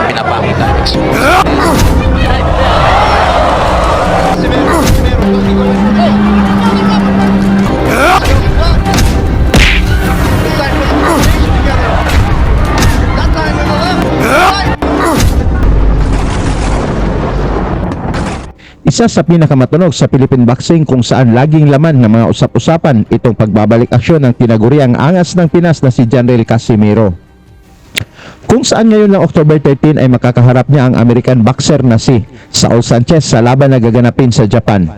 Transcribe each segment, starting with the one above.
pinapakita. Isa sa pinakamatunog sa Philippine boxing kung saan laging laman ng mga usap-usapan itong pagbabalik aksyon ng tinaguriang angas ng Pinas na si General Casimero. Kung saan ngayon ng October 13 ay makakaharap niya ang American boxer na si Saul Sanchez sa laban na gaganapin sa Japan.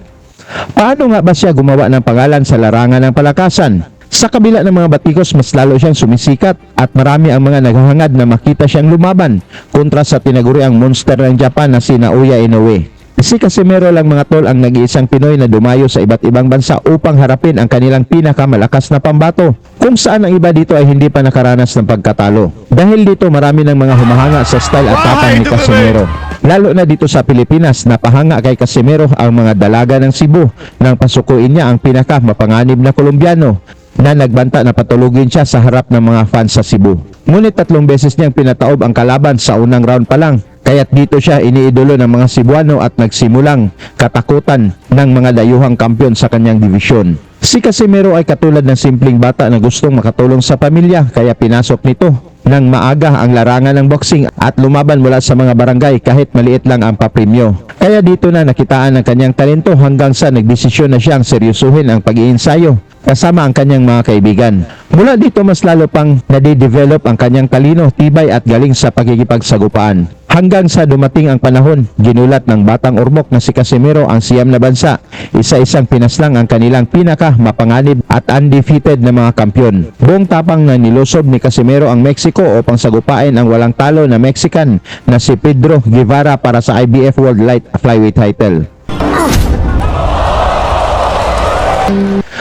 Paano nga ba siya gumawa ng pangalan sa larangan ng palakasan? Sa kabila ng mga batikos, mas lalo siyang sumisikat at marami ang mga naghahangad na makita siyang lumaban kontra sa tinaguriang monster ng Japan na si Naoya Inoue. Si Casimero lang mga tol ang nag-iisang Pinoy na dumayo sa iba't ibang bansa upang harapin ang kanilang pinakamalakas na pambato, kung saan ang iba dito ay hindi pa nakaranas ng pagkatalo. Dahil dito marami ng mga humahanga sa style at tapang ni Casimero. Lalo na dito sa Pilipinas, napahanga kay Casimero ang mga dalaga ng Cebu nang pasukuin niya ang pinakamapanganib na Colombiano na nagbanta na patulugin siya sa harap ng mga fans sa Cebu. Ngunit 3 beses niyang pinataob ang kalaban sa unang round pa lang, kaya't dito siya iniidolo ng mga Cebuano at nagsimulang katakutan ng mga dayuhang kampiyon sa kanyang divisyon. Si Casimero ay katulad ng simpleng bata na gustong makatulong sa pamilya, kaya pinasok nito ng maaga ang larangan ng boxing at lumaban mula sa mga barangay kahit maliit lang ang papremyo. Kaya dito na nakitaan ang kanyang talento hanggang sa nagdesisyon na siyang seryosuhin ang pag-iinsayo kasama ang kanyang mga kaibigan. Mula dito mas lalo pang nade-develop ang kanyang talino, tibay at galing sa pakikipagsagupaan. Hanggang sa dumating ang panahon, ginulat ng batang ormok na si Casimero ang siyam na bansa. Isa-isang pinaslang ang kanilang pinaka mapanganib at undefeated na mga kampyon. Buong tapang na nilusob ni Casimero ang Mexico upang sagupain ang walang talo na Mexican na si Pedro Guevara para sa IBF World Light Flyweight title.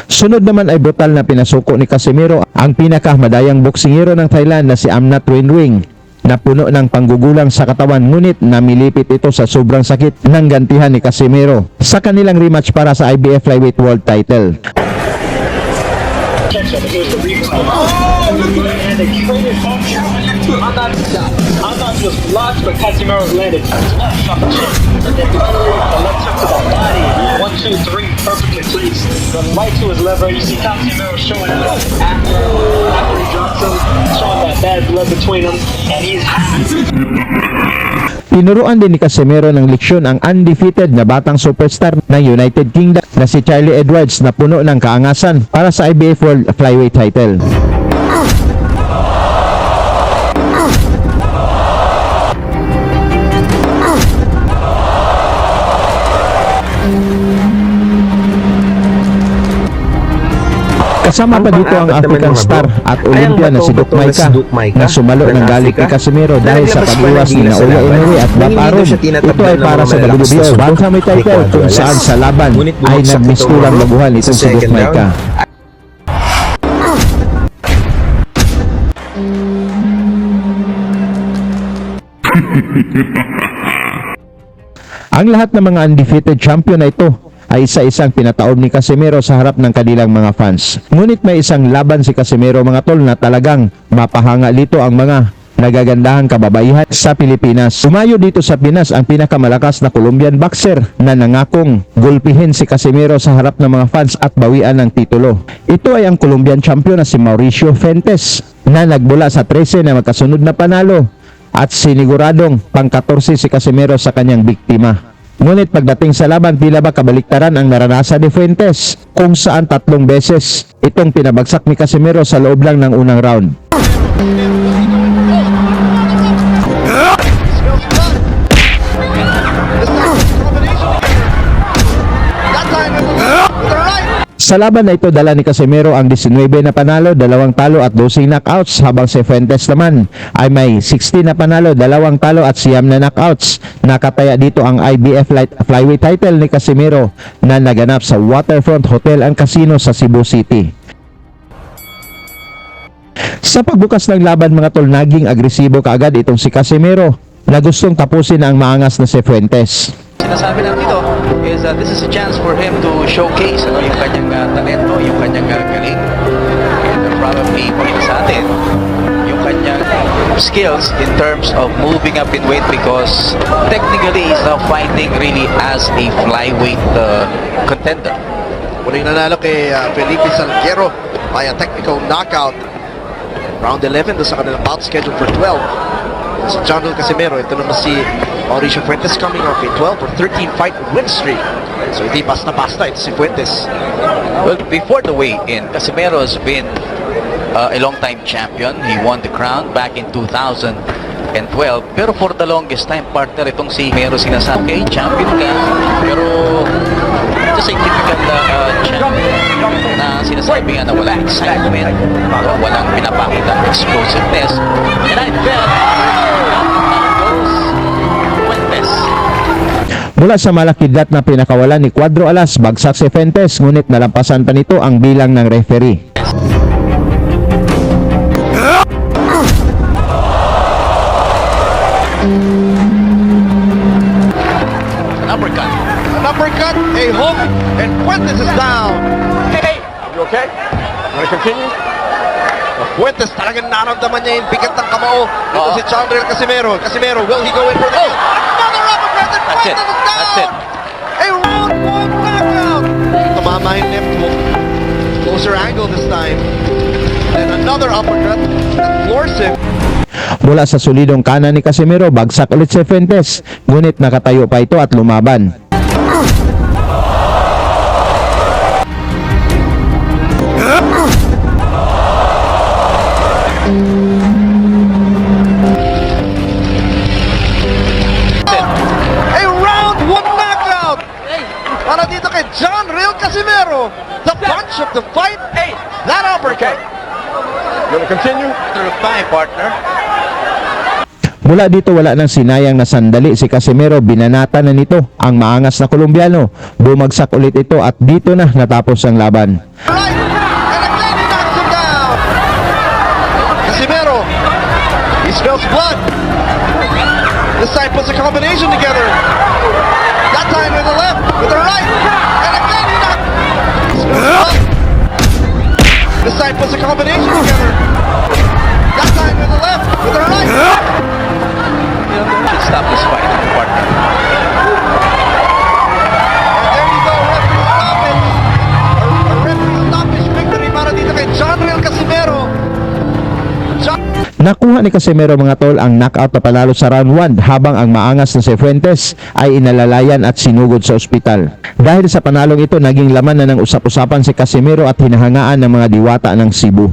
Sunod naman ay brutal na pinasuko ni Casimero ang pinakamadayang boksingero ng Thailand na si Amnat Winwing na puno ng panggugulang sa katawan, ngunit namilipit ito sa sobrang sakit ng gantihan ni Casimero sa kanilang rematch para sa IBF Flyweight World title. I thought it was blocked, but Casimero landed left on the chin. And then the left hook to the body. 1, 2, 3, perfectly placed. The right to his left, you see Casimero showing out after he drops him, showing that bad blood between them, and he's happy. Tinuruan din ni Casimero ng leksyon ang undefeated na batang superstar ng United Kingdom na si Charlie Edwards na puno ng kaangasan para sa IBF World Flyweight title. Kasama pa dito ang African star at Olympia na si Dukmaika na sumalo ng galit kay Casimero dahil sa pag-iwas ni Naoya Inoue at Baparon. Ito ay para sa WBO bantamweight title kung saan sa laban ay nagmistulang labuhan itong si Dukmaika. Ang lahat ng mga undefeated champion na ito ay isa-isang pinataob ni Casimero sa harap ng kanilang mga fans. Ngunit may isang laban si Casimero mga tol na talagang mapahanga dito ang mga nagagandahang kababaihan sa Pilipinas. Sumayo dito sa Pinas ang pinakamalakas na Colombian boxer na nangakong gulpihin si Casimero sa harap ng mga fans at bawian ng titulo. Ito ay ang Colombian champion na si Mauricio Fuentes na nagbula sa 13 na magkasunod na panalo at siniguradong pang-14 si Casimero sa kanyang biktima. Ngunit pagdating sa laban, tila ba kabaliktaran ang naranasan ni Fuentes kung saan 3 beses itong pinabagsak ni Casimero sa loob lang ng unang round. Sa laban na ito, dala ni Casimero ang 19 na panalo, 2 talo at 12 knockouts, habang si Fuentes naman ay may 16 na panalo, 2 talo at 9 na knockouts. Nakataya dito ang IBF Light Flyweight title ni Casimero na naganap sa Waterfront Hotel and Casino sa Cebu City. Sa pagbukas ng laban mga tol, naging agresibo kaagad itong si Casimero na gustong tapusin ang maangas na si Fuentes. Sinasabi lang dito is this is a chance for him to showcase yung kanyang talento, yung kanyang galing. And probably pakita sa atin yung kanyang skills in terms of moving up in weight because technically he's now fighting really as a flyweight contender. Muling nanalo kay Felipe Salguero by a technical knockout. Round 11 doon sa kanilang bout schedule for 12. Si John Casimero, ito naman si Mauricio Fuentes coming off a 12 or 13 fight win streak. So hindi basta-basta ito si Fuentes. Well, before the weigh-in, Casimero has been a long-time champion. He won the crown back in 2012. Pero for the longest time, partner, itong si Casimero sinasabi, okay, champion ka, pero just a typical champion na sinasabi nga na walang excitement, walang pinapakita explosiveness. And I felt Fuentes. Mula sa malakidlat na pinakawalan ni Cuadro Alas, bagsak si Fuentes, ngunit nalampasan pa nito ang bilang ng referee. An uppercut, a hook, and Fuentes is down. Hey, you okay? Want to continue? Fuentes talagang naramdaman niya yung bigat ng kamao. Ito si Chandler Casimero. Casimero, will he go in for the... Oh! Another uppercut, and That's it. Fuentes is down! That's it. A round one knockout! Tumama yung left hook. Closer angle this time. And another uppercut that floors him. Mula sa solidong kanan ni Casimero, bagsak ulit si Fuentes, ngunit nakatayo pa ito at lumaban. A round one knockout! Para dito kay John Real Casimero. The punch of the fight. That uppercut. You want to continue? After 5, partner. Mula dito wala nang sinayang na sandali si Casimero, binanata na nito ang maangas na Kolombiano. Bumagsak ulit ito at dito na natapos ang laban. Right, and again he knocks him down. Casimero, he smells blood. This time puts a combination together. That time with the left, with the right, and again he knocks. He smells blood. This time puts a combination together. That time with the left, with the right. Should stop this fight, partner. And there you go, referee stoppage. A referee stoppage victory para dito kay John Real Casimero. Nakuha ni Casimero mga tol ang knockout na panalo sa round 1 habang ang maangas na si Fuentes ay inalalayan at sinugod sa ospital. Dahil sa panalong ito, naging laman na ng usap-usapan si Casimero at hinahangaan ng mga diwata ng Cebu.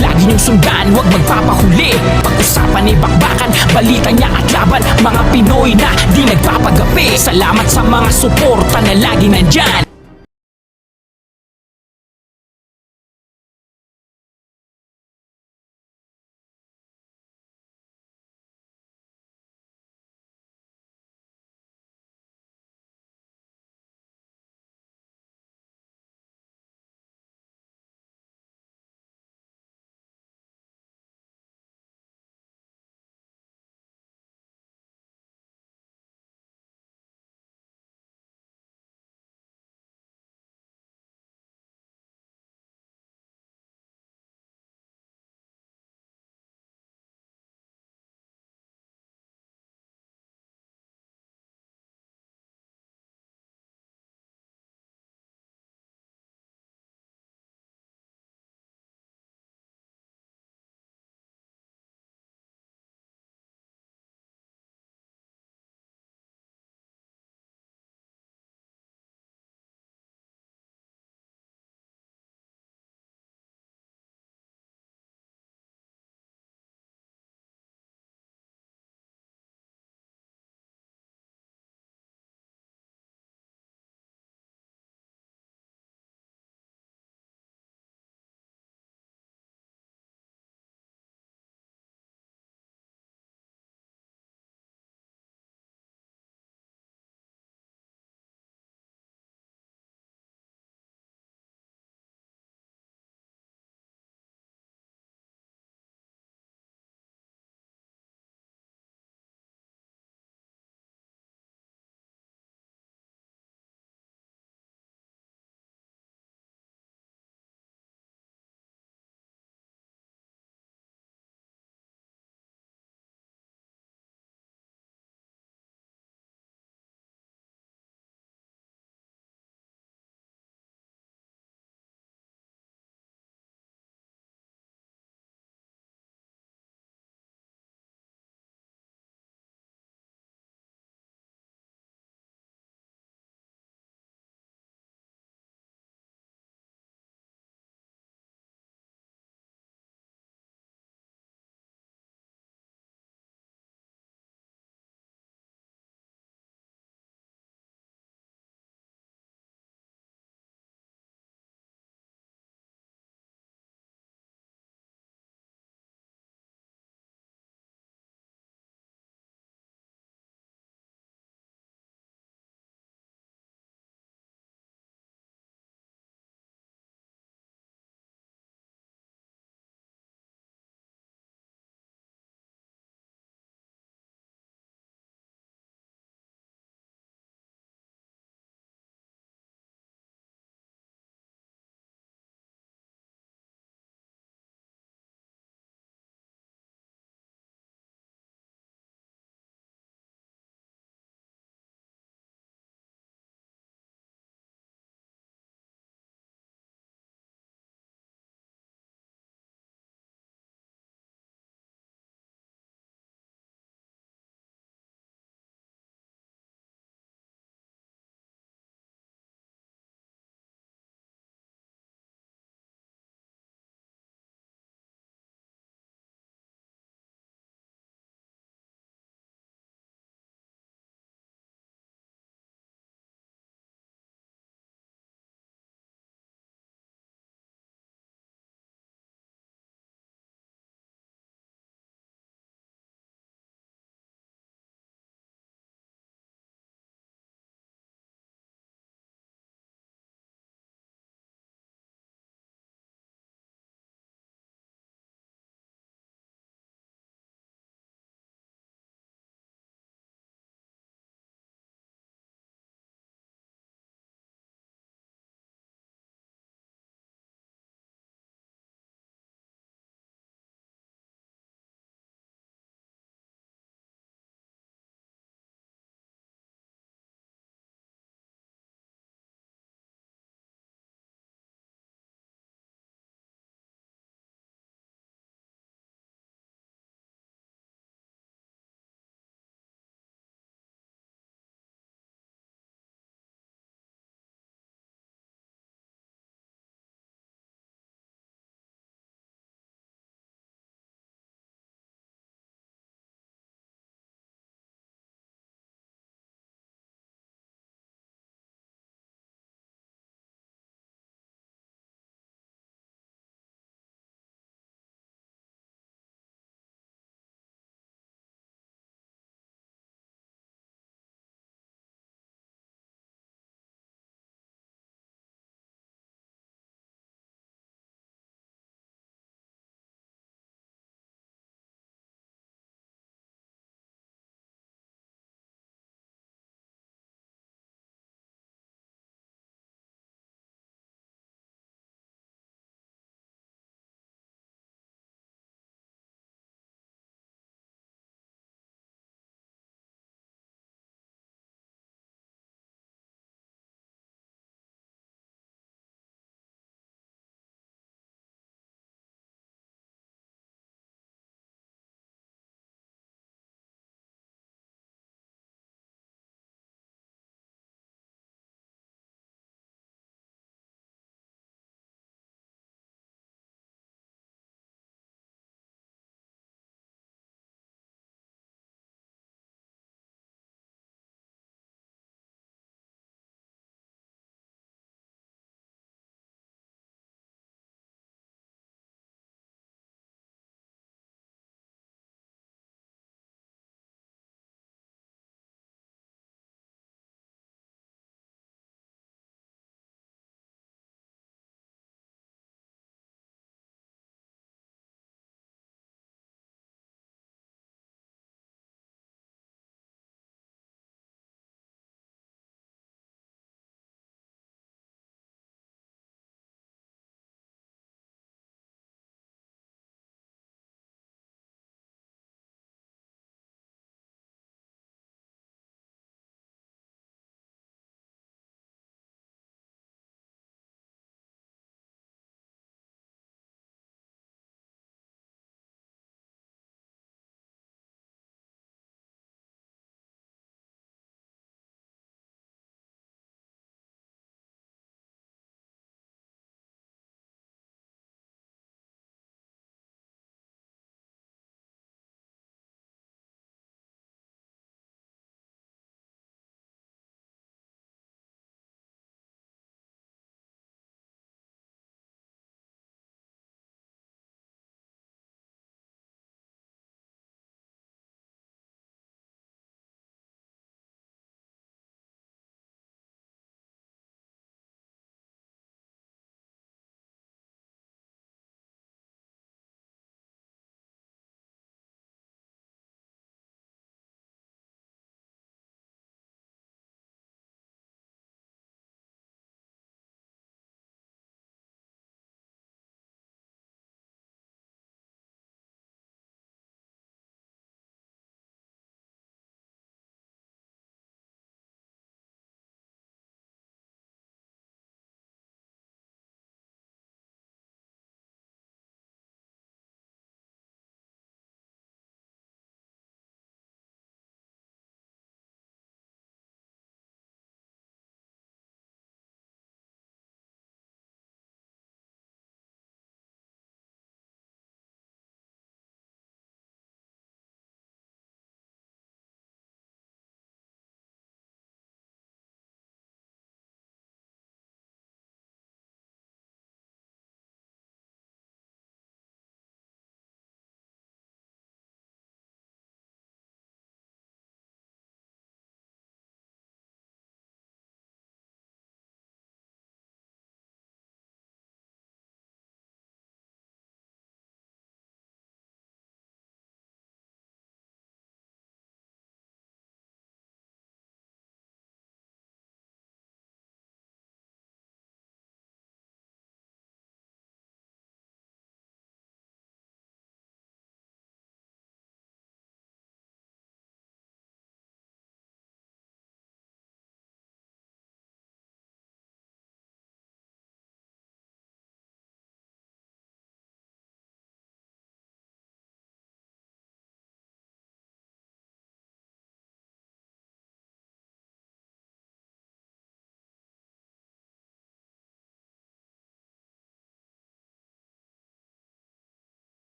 Lagi niyong sundan, huwag magpapahuli. Pag-usapan ni bakbakan, balita niya at laban. Mga Pinoy na di nagpapagapi. Salamat sa mga suporta na lagi nandyan.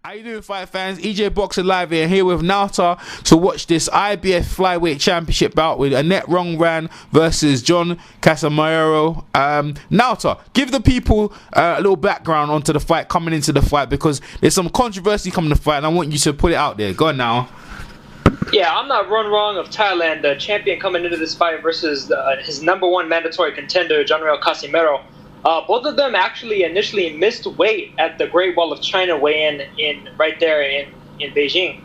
How you doing, fight fans? EJ Boxer Live here with Nauta to watch this IBF Flyweight Championship bout with Annette Rongran versus John Casimero. Nauta, give the people a little background onto the fight, coming into the fight, because there's some controversy coming to the fight, and I want you to put it out there. Go on now. Yeah, I'm not Run of Thailand, the champion coming into this fight versus his #1 mandatory contender, Janreel Casimero. Both of them actually initially missed weight at the Great Wall of China weigh-in right there in Beijing.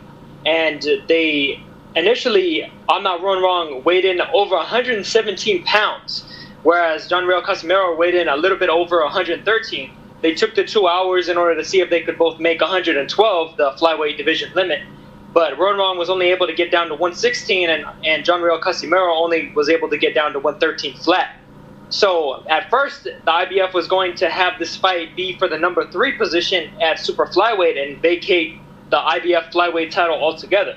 And they initially, I'm not wrong, weighed in over 117 pounds, whereas Janreel Casimero weighed in a little bit over 113. They took the 2 hours in order to see if they could both make 112, the flyweight division limit. But Run was only able to get down to 116, and Janreel Casimero only was able to get down to 113 flat. So at first, the IBF was going to have this fight be for the #3 position at super flyweight and vacate the IBF flyweight title altogether.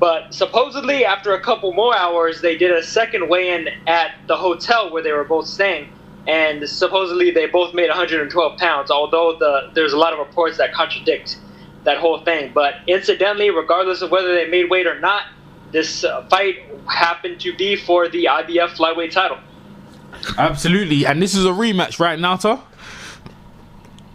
But supposedly, after a couple more hours, they did a second weigh-in at the hotel where they were both staying, and supposedly they both made 112 pounds, although there's a lot of reports that contradict that whole thing. But incidentally, regardless of whether they made weight or not, this fight happened to be for the IBF flyweight title. Absolutely, and this is a rematch, right, Nauta?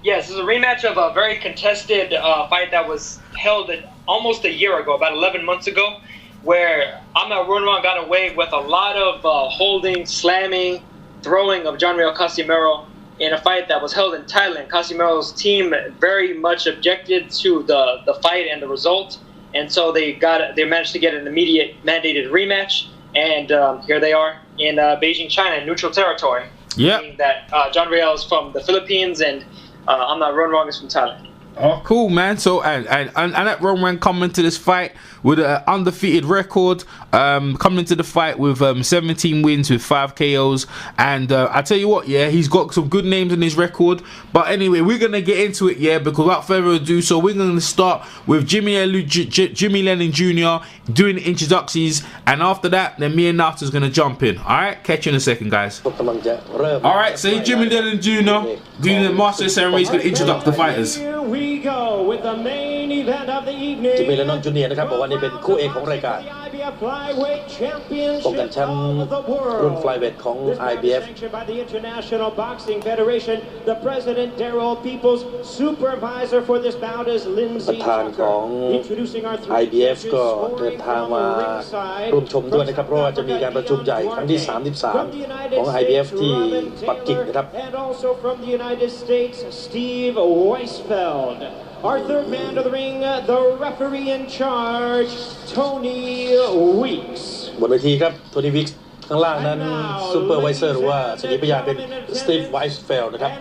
Yes, this is a rematch of a very contested fight that was held almost a year ago, about 11 months ago, where Ahmed Runwan got away with a lot of holding, slamming, throwing of Janreel Casimero in a fight that was held in Thailand. Casimero's team very much objected to the fight and the result, and so they managed to get an immediate mandated rematch, and here they are in Beijing, China, neutral territory. Yeah. Meaning that Janreel is from the Philippines and I'm not Run is from Thailand. Oh, cool, man. So, and that Rongran coming to this fight with an undefeated record, coming into the fight with 17 wins with 5 KOs. And I tell you what, yeah, he's got some good names in his record. But anyway, we're going to get into it, yeah, because without further ado, so we're going to start with Jimmy Lennon Jr. doing the introductions. And after that, then me and Nauta is going to jump in. All right, catch you in a second, guys. All right, so Jimmy Lennon Jr. doing the master ceremony. He's going to introduce the fighters. We go with the main event of the evening. จิมมี่ เลนนอน จูเนียร์นะครับบอกว่านี่เป็นคู่เอกของรายการป้องกันแชมป์รุ่น flyweight ของ IBF by the International Boxing Federation. The president Daryl Peoples, supervisor for this bout is ประ Lindsay ธานของ Tucker. Introducing our three IBF judges ก็เดิน scoring ทาง from มา ringside. ร่วมชมด้วยนะครับเพราะว่าจะมีการประชุมใหญ่ครั้งที่ 33 ของ IBF ที่ปักกิ่งนะครับ And also from the United States, Steve Weisfeld. Our third man of the ring, the referee in charge, Tony Weeks. บนเวทีครับโทนี่วิกส์ข้างล่างนั้นซูเปอร์ไวเซอร์หรือว่าสัญญาพยานเป็นสตีฟไวส์เฟลนะครับ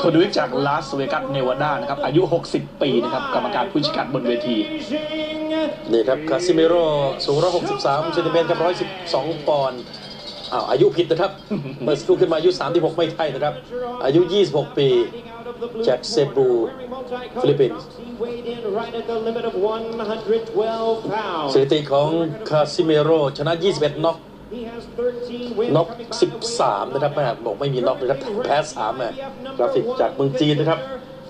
โทนี่วิกจากลาสเวกัสเนวาดานะครับอายุ 60 ปีนะครับกรรมการผู้ชี้ขาดบนเวที นี่ครับคาซิเมโร่สูง163 เซนติเมตรครับ112 ปอนด์อายุผิดนะครับเมื่อสักครู่ขึ้นมาอายุ 36 ไม่ใช่นะครับอายุ 26 ปีจากเซบูฟิลิปปินส์สถิติของคาซิเมโร่ชนะ 21 น็อก น็อก 13 นะครับบอกไม่มีน็อกนะครับแพ้ 3 กราฟิกจากเมืองจีนนะครับ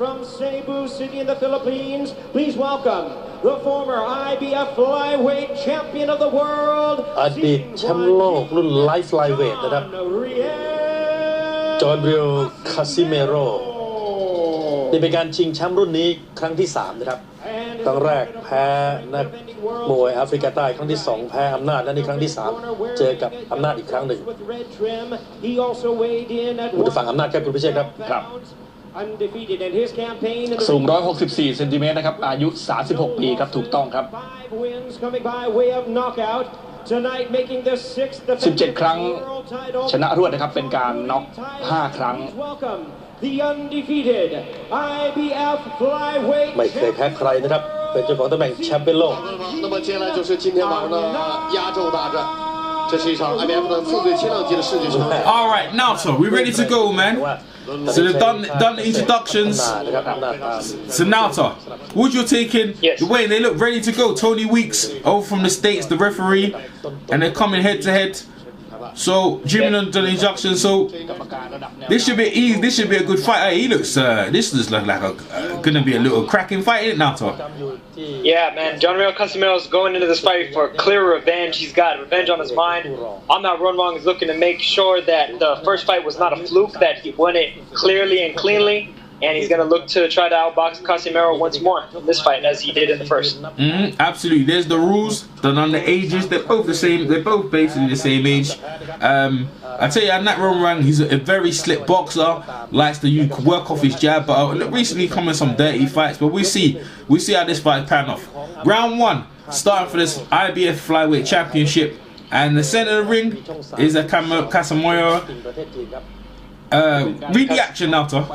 From Cebu City in the Philippines, please welcome the former IBF flyweight champion of the world, อดีตแชมป์โลกรุ่นไลฟ์ไฟลเวทนะครับจอห์นริลคาซิเมโร่นี่เป็นการชิงแชมป์รุ่นนี้ครั้งที่ 3 นะครับครั้งแรกแพ้นักมวยแอฟริกาใต้ครั้งที่ 2 แพ้อำนาจและนี่ครั้งที่ 3 เจอกับอำนาจอีกครั้งหนึ่งมุทฝั่งอำนาจครับคุณพิเชษครับสูง 164 เซนติเมตรนะครับอายุ 36 ปีครับถูกต้องครับ 17 ครั้งชนะรวดนะครับเป็นการน็อก 5 ครั้ง ไม่เคยแพ้ใครนะครับเป็นเจ้าของตำแหน่งแชมป์เป็นโลก那么接下来就是今天晚上的压轴大战这是一场 IBF 的副队轻量级的世界巡回 All right, now so we ready to go, man. So they've done the introductions. So Nauta, what you're taking? Yes. The way they look ready to go. Tony Weeks over from the States, the referee, and they're coming head to head. So Jimmy done the injunction. So this should be easy. This should be a good fight. He looks. This looks like gonna be a little cracking fight, isn't it, Nato? Yeah, man. John Real Casimiro's going into this fight for clear revenge. He's got revenge on his mind. I'm not wrong. He's looking to make sure that the first fight was not a fluke, that he won it clearly and cleanly. And he's going to look to try to outbox Casimero once more in this fight, as he did in the first. Absolutely. There's the rules. Done on the ages. They're both the same. They're both basically the same age. I tell you, in that run, he's a very slick boxer. Likes to work off his jab. But recently come in some dirty fights. But we see how this fight pan off. Round 1, starting for this IBF Flyweight Championship. And the center of the ring is a Casimero. Read the action, Nato.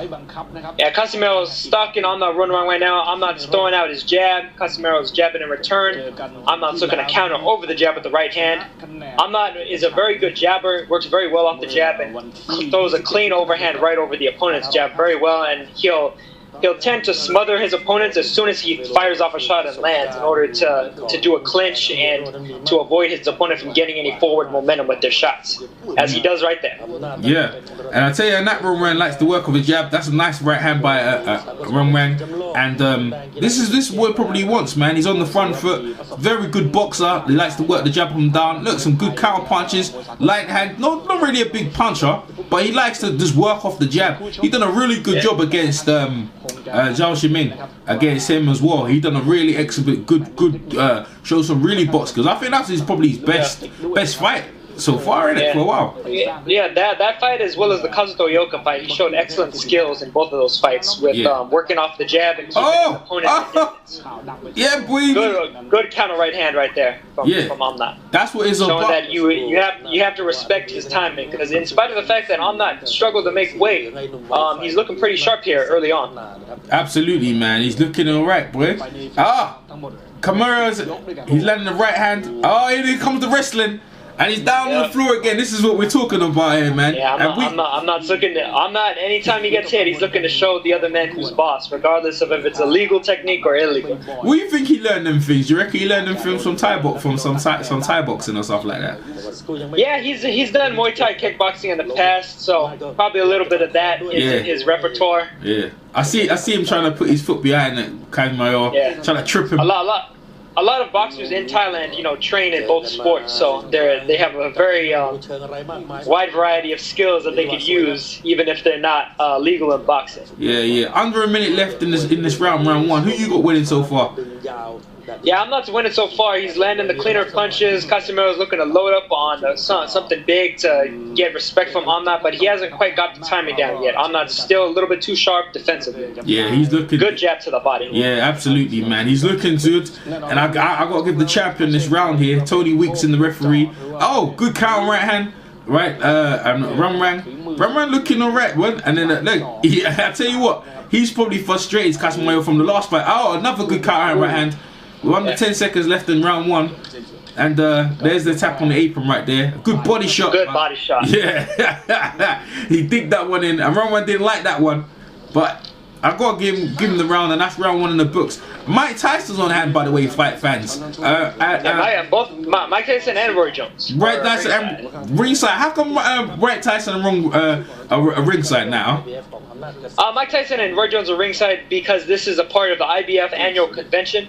Yeah, Casimero's stuck in on the run right now. I'm not throwing out his jab. Casimero's jabbing in return. I'm not looking to counter over the jab with the right hand. Is a very good jabber. Works very well off the jab and throws a clean overhand right over the opponent's jab very well. And he'll tend to smother his opponents as soon as he fires off a shot and lands in order to do a clinch and to avoid his opponent from getting any forward momentum with their shots, as he does right there. Yeah, and I tell you, that Runwang likes to work with a jab. That's a nice right hand by Runwang, and this is what probably he wants, man. He's on the front foot, very good boxer. He likes to work the jab up and down. Look, some good counter punches, light hand. Not really a big puncher, but he likes to just work off the jab. He done a really good job against Zhao Shiming, against him as well. He done a really excellent, good show some really box skills. I think that's probably his best fight so far in it for a while. Yeah, that fight as well as the Kazuto Yoka fight, he showed excellent skills in both of those fights with working off the jab and keeping his opponent yeah, boy. Good counter right hand right there from Amnat. That's what it's all about. Showing that you have to respect his timing, because in spite of the fact that Amnat struggled to make weight, he's looking pretty sharp here early on. Absolutely, man. He's looking alright, boy. Camero's he's landing the right hand. Oh, here comes the wrestling. And he's down on the floor again. This is what we're talking about here, man. Yeah, I'm not. Anytime he gets hit, he's looking to show the other man who's boss, regardless of if it's a legal technique or illegal. What do you think he learned them things? Do you reckon he learned them things from Thai boxing or stuff like that? Yeah, he's done Muay Thai kickboxing in the past, so probably a little bit of that in his repertoire. Yeah, I see him trying to put his foot behind it, Casimero, trying to trip him. A lot of boxers in Thailand, train in both sports, so they have a very wide variety of skills that they could use, even if they're not legal in boxing. Yeah. Under a minute left in this round 1. Who you got winning so far? Yeah, I'm not winning so far. He's landing the cleaner punches. Casimero's looking to load up on something big to get respect from Amnat, but he hasn't quite got the timing down yet. Amnat's still a little bit too sharp defensively. Yeah, he's looking good jab to the body. Yeah, absolutely, man. He's looking good, and I got to give the champion this round here. Tony Weeks in the referee. Oh, good counter right hand. Right, and Runwang looking alright, one. And then look, I tell you what, he's probably frustrated Casimero from the last fight. Oh, another good counter right hand. We're under 10 seconds left in round 1. And there's the tap on the apron right there. Good body shot. Good body shot. Yeah. He digged that one in. And round 1 didn't like that one. But I got to give him the round, and that's round 1 in the books. Mike Tyson's on hand, by the way, fight fans. Both Mike Tyson and Roy Jones. Right, that's ringside. How come Mike Tyson are ringside now? Mike Tyson and Roy Jones are ringside because this is a part of the IBF annual convention.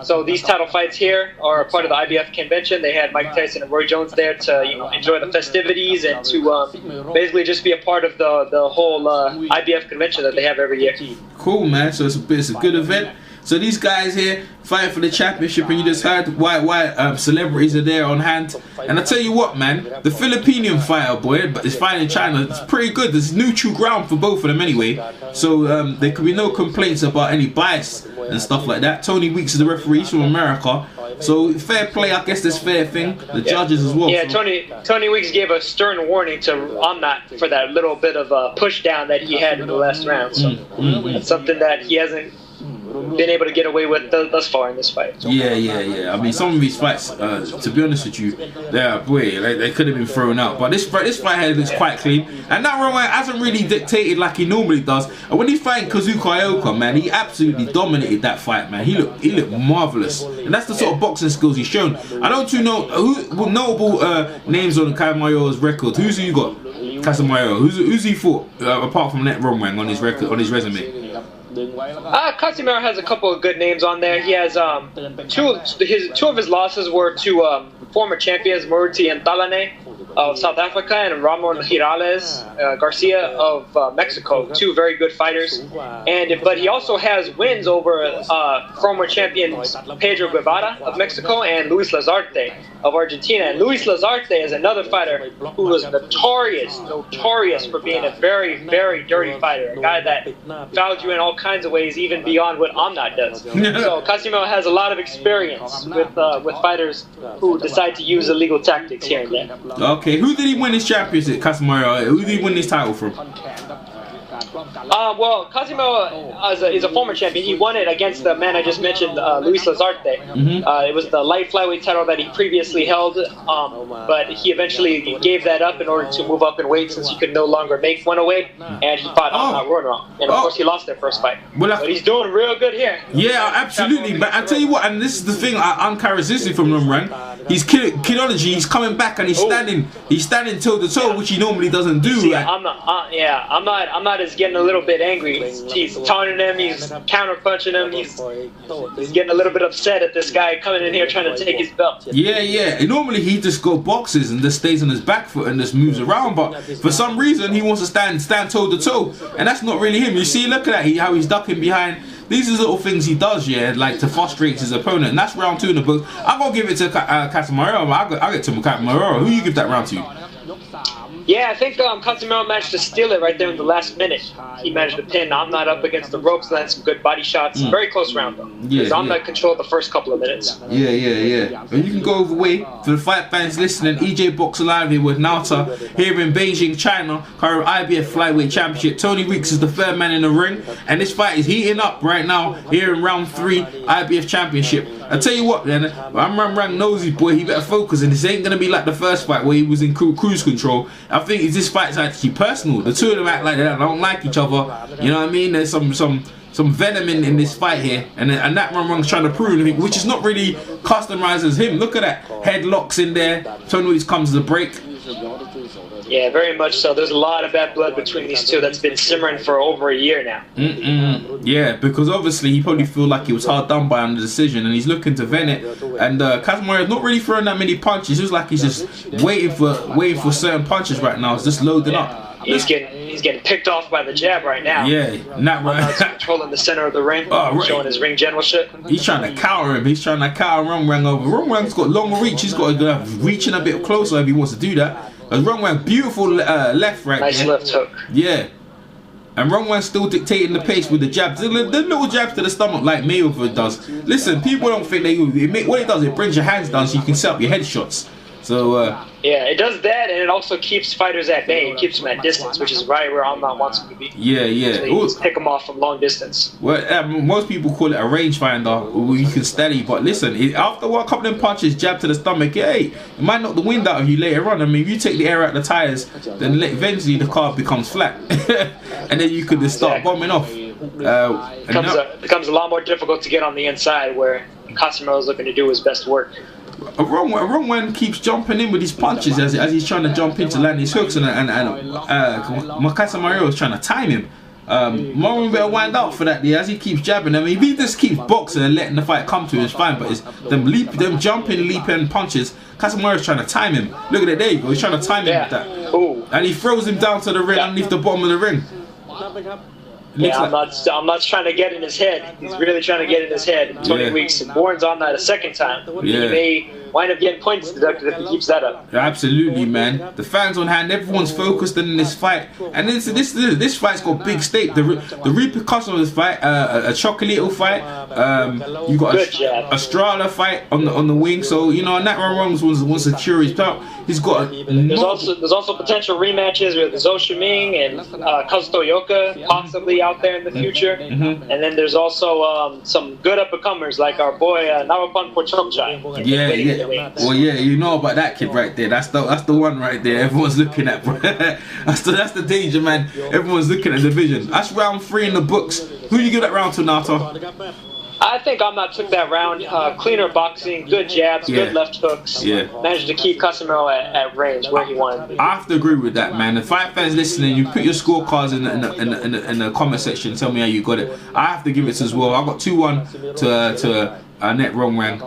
So these title fights here are a part of the IBF convention. They had Mike Tyson and Roy Jones there to enjoy the festivities and to basically just be a part of the whole IBF convention that they have every year. Cool, man. So it's a good event. So these guys here fighting for the championship, and you just heard why celebrities are there on hand. And I tell you what, man, the Filipinian fighter, boy, but it's fighting in China. It's pretty good. There's neutral ground for both of them anyway. So there could be no complaints about any bias and stuff like that. Tony Weeks is the referee from America. So fair play, I guess there's fair thing. The judges as well. Yeah, Tony Weeks gave a stern warning to Amnat for that little bit of a push down that he had in the last round. So that's something that he hasn't been able to get away with thus far in this fight. Yeah. I mean, some of these fights, to be honest with you, they could have been thrown out. But this fight here looks quite clean, and that Rowan hasn't really dictated like he normally does. And when he fighting Kazuka Ioka, man, he absolutely dominated that fight, man. He looked marvelous, and that's the sort of boxing skills he's shown. I don't know who notable names on Casimiro's record. Who you got? Casimero. Who's he fought apart from that Rowan on his record, on his resume? Casimero has a couple of good names on there. He has two of his losses were to former champions Maruti and Talane of South Africa and Ramon Girales Garcia of Mexico. Two very good fighters. But he also has wins over former champions Pedro Guevara of Mexico and Luis Lazarte of Argentina. And Luis Lazarte is another fighter who was notorious for being a very, very dirty fighter. A guy that fouled you in all kinds of ways, even beyond what Amnat does. So Casimero has a lot of experience with fighters who decide to use illegal tactics here and there. Okay, who did he win his championship, Casimero? Who did he win his title from? Well, Casimero is a former champion. He won it against the man I just mentioned, Luis Lazarte. It was the light flyweight title that he previously held, but he eventually gave that up in order to move up in weight since he could no longer make 108, and he fought Ronan. And of course, he lost their first fight. But he's doing real good here. Yeah, absolutely. But I tell you what, and this is the thing uncharacteristic from Ronan. He's kidology. He's coming back and he's standing toe to toe, which he normally doesn't do. See, I'm not as getting a little bit angry. He's taunting him, he's counter punching him, he's getting a little bit upset at this guy coming in here trying to take his belt. Yeah. And normally he just go boxes and just stays on his back foot and just moves around, but for some reason he wants to stand toe to toe, and that's not really him. You see, look at that, how he's ducking behind. These are little things he does, like to frustrate his opponent, and that's round 2 in the book. I'm gonna give it to Casimero. I'll get to Casimero. Who you give that round to? Yeah, I think Casimero managed to steal it right there in the last minute. He managed to pin Amnat up against the ropes, landed some good body shots. Very close round, though. Because Amnat controlled the first couple of minutes. Yeah. And you can go overweight. For the fight fans listening, EJ Boxer Live here with Nauta here in Beijing, China. Current IBF Flyweight Championship. Tony Weeks is the third man in the ring. And this fight is heating up right now here in round 3 IBF Championship. I tell you what, man, I'm Ram Nosy boy. He better focus, and this ain't gonna be like the first fight where he was in cruise control. I think this fight's actually personal. The two of them act like they don't like each other. You know what I mean? There's some venom in this fight here, and that Ram's trying to prove anything, which is not really customized as him. Look at that, headlocks in there. Tony Weeks comes to the break. Yeah, very much so. There's a lot of bad blood between these two that's been simmering for over a year now. Yeah, because obviously he probably feel like he was hard done by on the decision, and he's looking to vent it. And Casimero not really throwing that many punches. It's like he's just waiting for certain punches right now. It's just loading up. He's getting picked off by the jab right now. Yeah, not right. Controlling the center of the ring, showing his ring generalship. He's trying to counter him. He's trying to counter Rungwang over. Rungwang's got long reach. He's got to reach in a bit closer if he wants to do that. And Rungwang, beautiful left right nice there. Nice left hook. Yeah. And Rungwang's still dictating the pace with the jabs. The little jabs to the stomach like Mayweather does. Listen, people don't think what it does, it brings your hands down so you can set up your headshots. So yeah, it does that, and it also keeps fighters at bay. It keeps them at distance, which is right where Amnat wants them to be. Yeah. So you just pick them off from long distance. Well, most people call it a rangefinder, where you can steady. But listen, after a couple of them punches, jab to the stomach, it might knock the wind out of you later on. I mean, if you take the air out the tires, then eventually the car becomes flat, and then you could just start bombing off. It becomes a lot more difficult to get on the inside, where Casimero's looking to do his best work. Rungwang keeps jumping in with his punches as he's trying to jump in to land his hooks, and Casimero is trying to time him. Rungwang better wind up for that as he keeps jabbing. I mean, if he just keeps boxing and letting the fight come to him, it's fine. But it's them jumping, leaping punches. Casimero's trying to time him. Look at it, there you go. He's trying to time him with that. Ooh. And he throws him down to the ring underneath the bottom of the ring. Yeah, I'm not trying to get in his head. He's really trying to get in his head. Tony Weeks warns on that a second time. He may wind up getting points deducted if he keeps that up. Absolutely, man. The fans on hand, everyone's focused in this fight, and this fight's got big stake. The repercussion of this fight, a Chocolatito fight. You got a Strala fight on the wing. So you know, Nat Ramos wants to secure his belt. He's got. There's also potential rematches with Zhou Shiming and Kazuto Yoka possibly out there in the future, and then there's also some good up-and-comers like our boy Nawapan Porchomchai. Yeah. Well, yeah, you know about that kid right there. That's the one right there. Everyone's looking at, bro. that's the danger, man. Everyone's looking at the division. That's round 3 in the books. Who do you give that round to, Nato? I think Amnat took that round. Cleaner boxing, good jabs, good left hooks. Yeah. Managed to keep Casimero at range where he wanted to be. I have to agree with that, man. The fight fans listening, you put your scorecards in the comment section. Tell me how you got it. I have to give it as well. I got 2-1 to net wrong rank.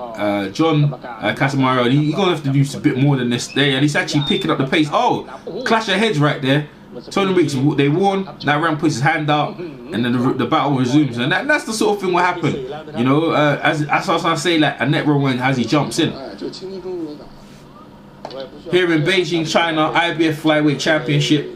John Casimero, he's gonna have to do a bit more than this day, and he's actually picking up the pace. Oh, clash of heads right there. Tony Weeks, they won. Now Ram puts his hand out, and then the battle resumes, and that's the sort of thing will happen. You know, as I say, like a net wrong when as he jumps in. Here in Beijing, China, IBF Flyweight Championship.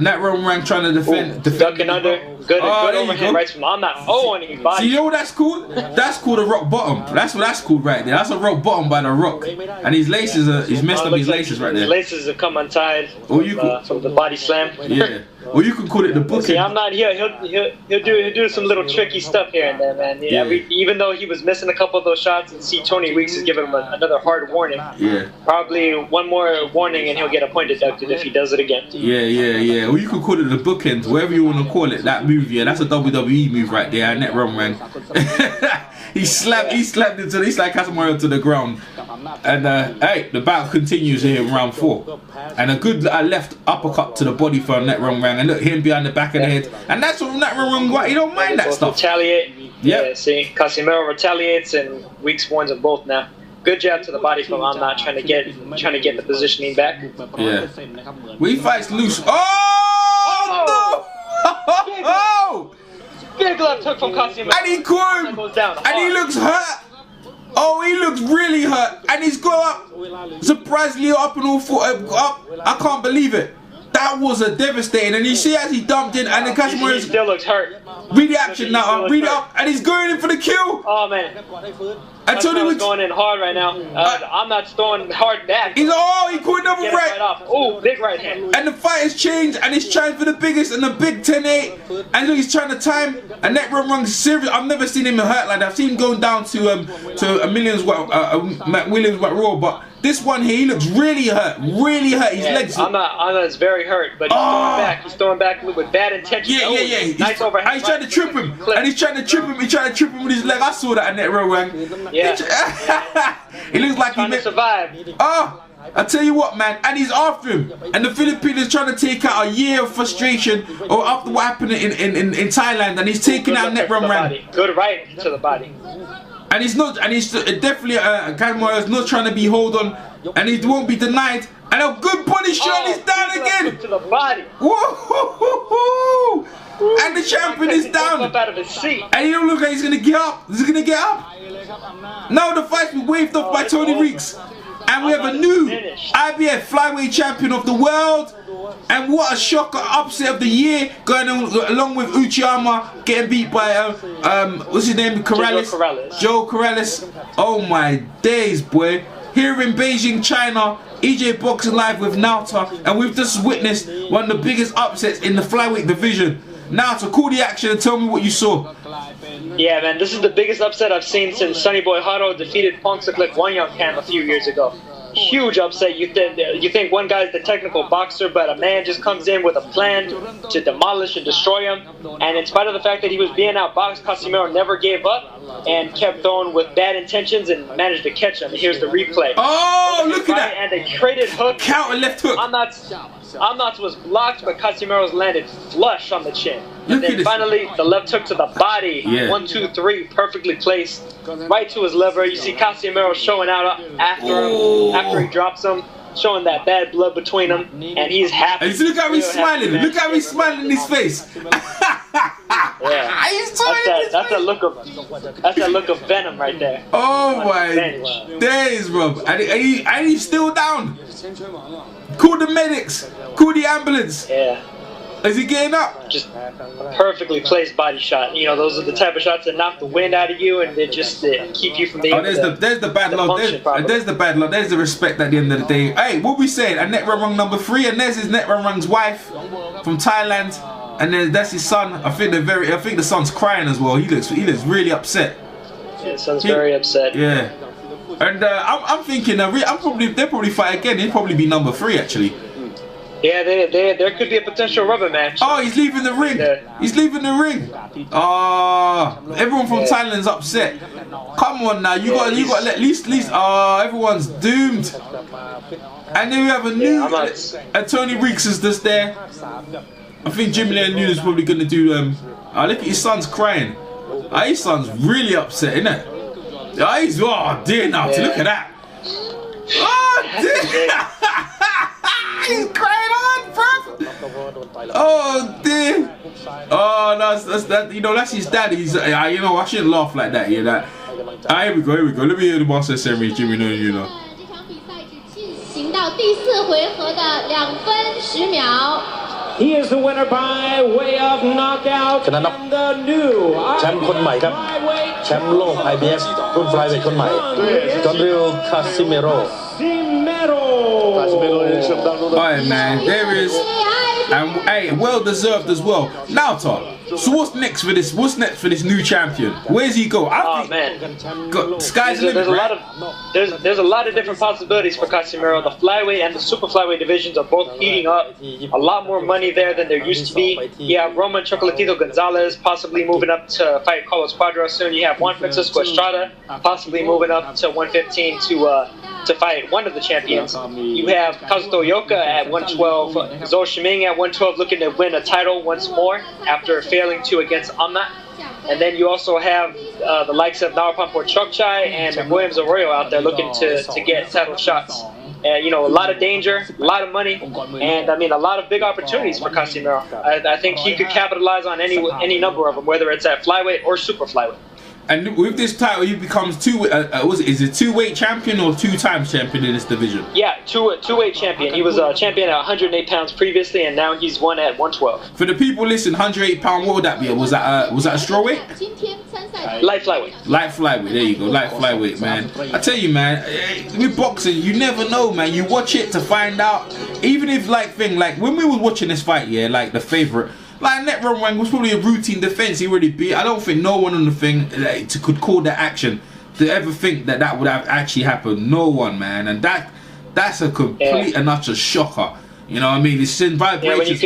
Nat Roman trying to defend. Ducking under. Good overhand rights from Amnat. Oh, and he body. See, you know what that's called? That's called a rock bottom. That's what that's called right there. That's a rock bottom by the Rock. And his laces are, he's messed up his laces right there. His laces have come untied from the body slam. Yeah. Or you can call it the booking. See, I'm not here. He'll do some little tricky stuff here and there, man. Yeah. Even though he was missing a couple of those shots, and see Tony Weeks is giving him another hard warning. Yeah. Probably one more warning, and he'll get a point deducted if he does it again. Yeah. Or you can call it the bookend, whatever you want to call it. That move, yeah, that's a WWE move right there. And net run, man. He slapped into he's like Casimero to the ground. And hey, the battle continues here in round 4. And a good left uppercut to the body for net run ran. And look, him behind the back of the head. And that's what net run ran. He don't mind that stuff. Retaliate. Yeah, see, Casimero retaliates and Weeks warns them both now. Good jab to the body from Amnat, trying to get the positioning back. Yeah. We fights loose. Oh! Oh! Big left hook from Casimero. And he caught him. And he looks hurt. Oh, he looks really hurt. And he's got up. Surprisingly up and all four up. I can't believe it. That was a devastating. And you see as he dumped in and the Casimero still looks hurt. Read the action now. Read it up. And he's going in for the kill. Oh man. I told you going in hard right now. I'm not throwing hard back. He caught another right. Oh, big right hand. And the fight has changed, and he's trying for the biggest and the big 10-8. And look, he's trying to time. And that run serious. I've never seen him hurt like that. I've seen him going down to a Williams Raw, but this one here, he looks really hurt. Really hurt. His legs. Anna's very hurt, but he's throwing back. He's throwing back with bad intention. Yeah. Nice overhand. He's trying to trip him, and he's trying to trip him. He's trying to trip him with his leg. I saw that in that row, man. Yeah. It looks like he survived. I tell you what, man, and he's after him. And the Filipinos trying to take out a year of frustration or after what happened in Thailand, and he's taking out net run. Good right to the body. And he's definitely Casimero is not trying to be hold on, and he won't be denied. And a good body shot, he's down again. To the body. Whoa! And the champion is down. Up out of his seat. And he don't look like he's gonna get up. Is he gonna get up? Now the fight's been waved off by Tony Weeks. And we have a new IBF Flyweight Champion of the world. And what a shocker upset of the year, going on along with Uchiyama getting beat by what's his name? Joe Corrales. Oh my days, boy. Here in Beijing, China, EJ Boxing Live with Nauta, and we've just witnessed one of the biggest upsets in the flyweight division. Nauta, call the action and tell me what you saw. Yeah, man, this is the biggest upset I've seen since Sonny Boy Haro defeated Pongsaklek Wanyangkam a few years ago. Huge upset. You think one guy's the technical boxer, but a man just comes in with a plan to demolish and destroy him. And in spite of the fact that he was being outboxed, Casimero never gave up and kept throwing with bad intentions and managed to catch him. Here's the replay. Oh, look at that! And a traded hook. Counter left hook. Amnat's was blocked, but Casimero's landed flush on the chin. And then finally, the left hook to the body. Yeah. 1, 2, 3, perfectly placed. Right to his liver. You see Casimero showing out after he drops him, showing that bad blood between them, and he's happy. And look how he's smiling. Look how he's smiling in his face. Yeah. He's turning That's that look of venom right there. Oh my days, bro. And he's still down. Call the medics. Call the ambulance. Yeah. Is he getting up? Just perfectly placed body shot. You know, those are the type of shots that knock the wind out of you and they just keep you from being able to there's the bad luck. There's the bad luck. There's the respect at the end of the day. Hey, what we saying? A net run number 3, and there's his net run's wife from Thailand, and then that's his son. I think the son's crying as well. He looks really upset. Yeah, the son's very upset. Yeah. And I'm thinking they'll probably fight again. He'll probably be number 3 actually. Yeah, there could be a potential rubber match. Oh, he's leaving the ring. He's leaving the ring. Oh, everyone from Thailand's upset. Come on now, you got to let at least. Oh, everyone's doomed. And then we have a new Tony Reeks is just there. I think Jimmy Lee Nunes is probably gonna do. Look at his son's crying. His son's really upset, isn't it? He's dear now. Look at that. Oh dear. He's crying on, bro. Oh dear. Oh, that's you know, that's his dad. He's you know, I shouldn't laugh like that. Yeah, that. Here we go. Let me hear the boss say Jimmy Lee, you know. 行到第4回合的2分10秒。 He is the winner by way of knockout ชนะน็อก and the new แชมป์คนใหม่ครับ แชมป์โลก IBF รุ่น flyweight คนใหม่จอห์นริโอ คาซิเมโร Alright, man, there is, and hey, well deserved as well. Now, Todd, so what's next for this? What's next for this new champion? Where's he go? Sky's the limit. There's a lot of different possibilities for Casimero. The flyweight and the super flyweight divisions are both heating up. A lot more money there than there used to be. You have Roman Chocolatito Gonzalez possibly moving up to fight Carlos Cuadra soon. You have Juan Francisco Estrada possibly moving up to 115 to fight one of the champions. You have Kazuto Yoka at 112, Zhou Shiming at 112 looking to win a title once more after failing to against Amnat. And then you also have the likes of Nawapampor Chokchai and Williams Arroyo out there looking to get title shots. You know, a lot of danger, a lot of money, and I mean a lot of big opportunities for Casimero. I think he could capitalize on any number of them, whether it's at flyweight or super flyweight. And with this title, he becomes is it two-weight champion or 2 times champion in this division? Yeah, two-weight champion. He was a champion at 108 pounds previously, and now he's won at 112. For the people listening, 108 pound, what would that be? Was that a straw weight? Light flyweight. Light flyweight. There you go. Light flyweight, man. I tell you, man. With boxing, you never know, man. You watch it to find out. Even if like when we was watching this fight, yeah, like the favorite. Like net run was probably a routine defense he already beat. I don't think no one on the thing could call that action to ever think that would have actually happened. No one, man, and that's a complete and utter shocker. You know what I mean? It's in vibrations.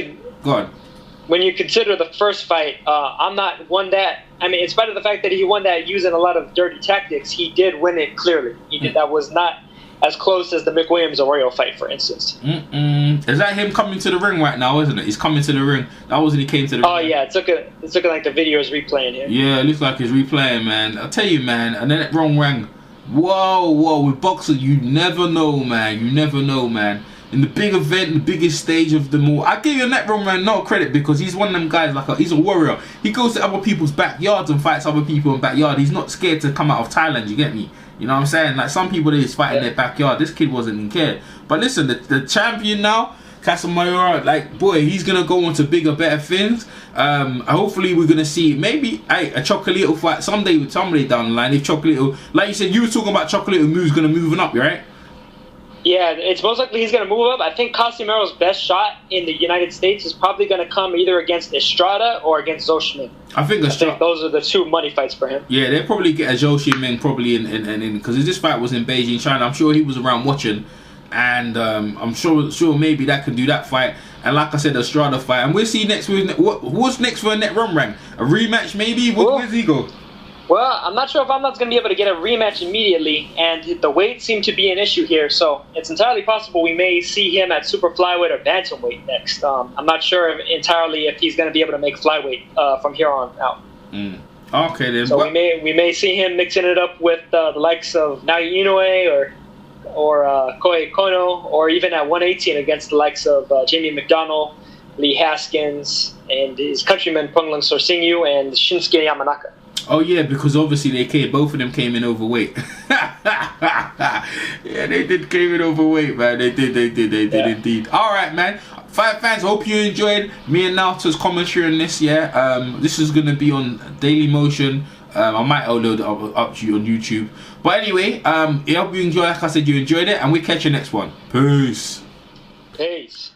When you consider the first fight, I'm not one that. I mean, in spite of the fact that he won that using a lot of dirty tactics, he did win it clearly. He did. That was not as close as the McWilliams Arroyo fight, for instance. Is that him coming to the ring right now, isn't it? He's coming to the ring. That was when he came to the ring. Oh, yeah. It's looking like the video is replaying here. Yeah, it looks like it's replaying, man. I'll tell you, man. And then it wrong rang. Whoa. With boxing, you never know, man. You never know, man. In the big event, the biggest stage of them all, I give you that wrong man no credit because he's one of them guys, he's a warrior. He goes to other people's backyards and fights other people in backyard. He's not scared to come out of Thailand, you get me? You know what I'm saying? Like some people they just fight in their backyard. This kid wasn't even cared. But listen, the champion now, Casimero, like boy, he's gonna go on to bigger, better things. Hopefully we're gonna see maybe a Chocolatito fight someday with somebody down the line. If Chocolatito, like you said, you were talking about Chocolatito moves gonna moving up, right? Yeah, it's most likely he's going to move up. I think Casimero's best shot in the United States is probably going to come either against Estrada or against Zhou Shiming. I think those are the 2 money fights for him. Yeah, they'll probably get a Zhou Shiming probably in because this fight was in Beijing, China. I'm sure he was around watching, and I'm sure maybe that can do that fight. And like I said, the Estrada fight, and we'll see next. What's next for a net run rank? A rematch maybe? Where's he go? Well, I'm not sure if I'm not going to be able to get a rematch immediately, and the weight seemed to be an issue here, so it's entirely possible we may see him at super flyweight or bantamweight next. I'm not sure entirely if he's going to be able to make flyweight from here on out. Okay, then. So we may see him mixing it up with the likes of Naoya Inoue or Kohei Kono, or even at 118 against the likes of Jamie McDonnell Lee Haskins, and his countrymen Punglang Sorsingyu and Shinsuke Yamanaka. Oh yeah, because obviously both of them came in overweight. Yeah, they did came in overweight, man. They did indeed. All right, man. Fight fans, hope you enjoyed me and Naoto's commentary on this. Yeah, this is gonna be on Daily Motion. I might upload it up to you on YouTube. But anyway, I hope you enjoyed. Like I said, you enjoyed it, and we'll catch you next one. Peace. Peace.